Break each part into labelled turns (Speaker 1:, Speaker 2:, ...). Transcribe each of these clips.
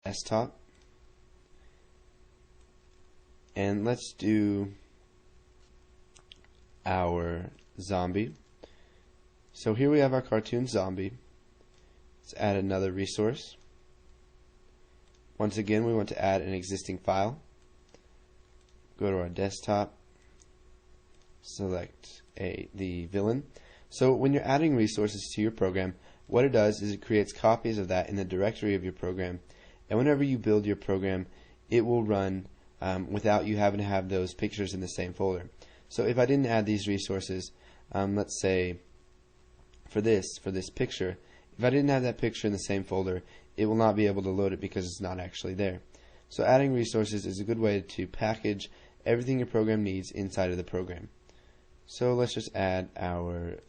Speaker 1: desktop, and let's do our zombie. So here we have our cartoon zombie. Let's add another resource. Once again, we want to add an existing file. Go to our desktop, select the villain. So when you're adding resources to your program, what it does is it creates copies of that in the directory of your program, and whenever you build your program, it will run without you having to have those pictures in the same folder. So if I didn't add these resources, let's say for this picture, if I didn't have that picture in the same folder, it will not be able to load it because it's not actually there. So adding resources is a good way to package everything your program needs inside of the program. So let's just add our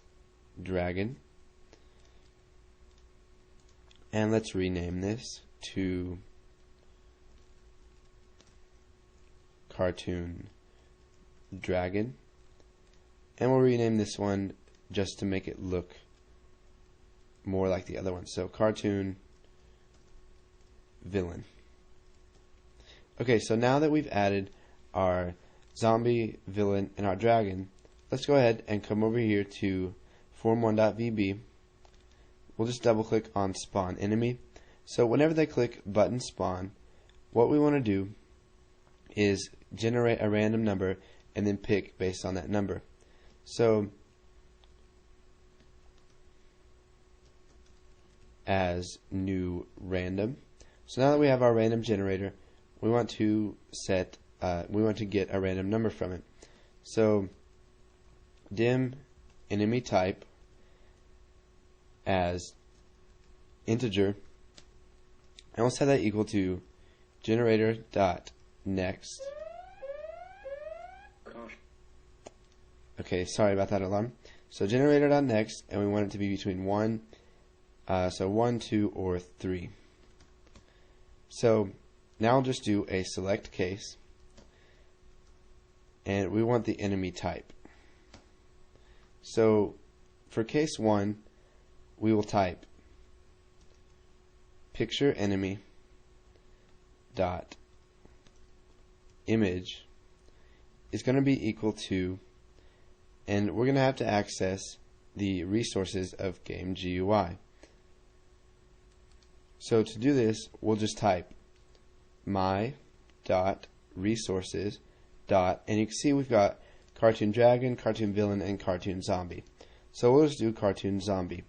Speaker 1: dragon, and let's rename this to cartoon dragon, and we'll rename this one just to make it look more like the other one. So cartoon villain. Okay, so now that we've added our zombie, villain, and our dragon, let's go ahead and come over here to form1.vb. We'll just double click on spawn enemy. So whenever they click button spawn, what we want to do is generate a random number and then pick based on that number. So as new random. So now that we have our random generator, we want to get a random number from it. So dim enemy type as integer, and we'll set that equal to generator.next. Okay, sorry about that alarm. So generator.next, and we want it to be between 1, so 1, 2, or 3. So now I'll just do a select case, and we want the enemy type. So for case 1, we will type picture enemy dot image is going to be equal to, and we're going to have to access the resources of game GUI. So to do this, we'll just type my dot resources dot, and you can see we've got cartoon dragon, cartoon villain, and cartoon zombie. So we'll just do cartoon zombie,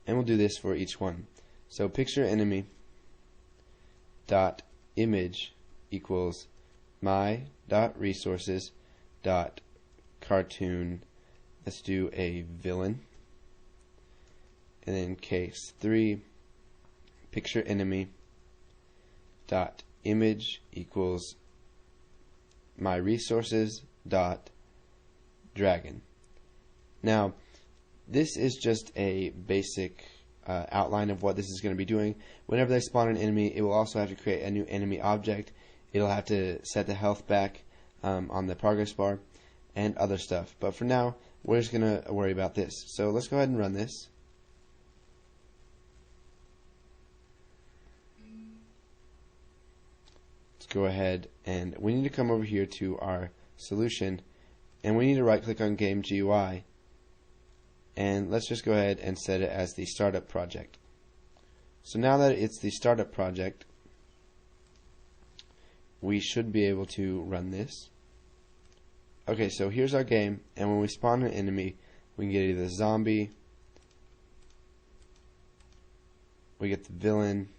Speaker 1: and we'll do this for each one. So picture enemy dot image equals my dot resources dot cartoon. Let's do a villain, and then case 3, picture enemy dot image equals my resources dot dragon. Now this is just a basic outline of what this is going to be doing. Whenever they spawn an enemy, it will also have to create a new enemy object. It'll have to set the health back on the progress bar and other stuff. But for now, we're just going to worry about this. So let's go ahead and run this. Let's go ahead, and we need to come over here to our solution, and we need to right click on game GUI, and let's just go ahead and set it as the startup project. So now that it's the startup project, we should be able to run this. Okay, so here's our game, and when we spawn an enemy, we can get either the zombie, we get the villain,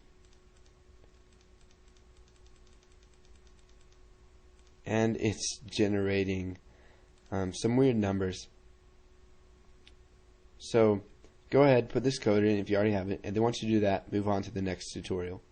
Speaker 1: and it's generating some weird numbers. So go ahead, put this code in if you already have it, and then once you do that, move on to the next tutorial.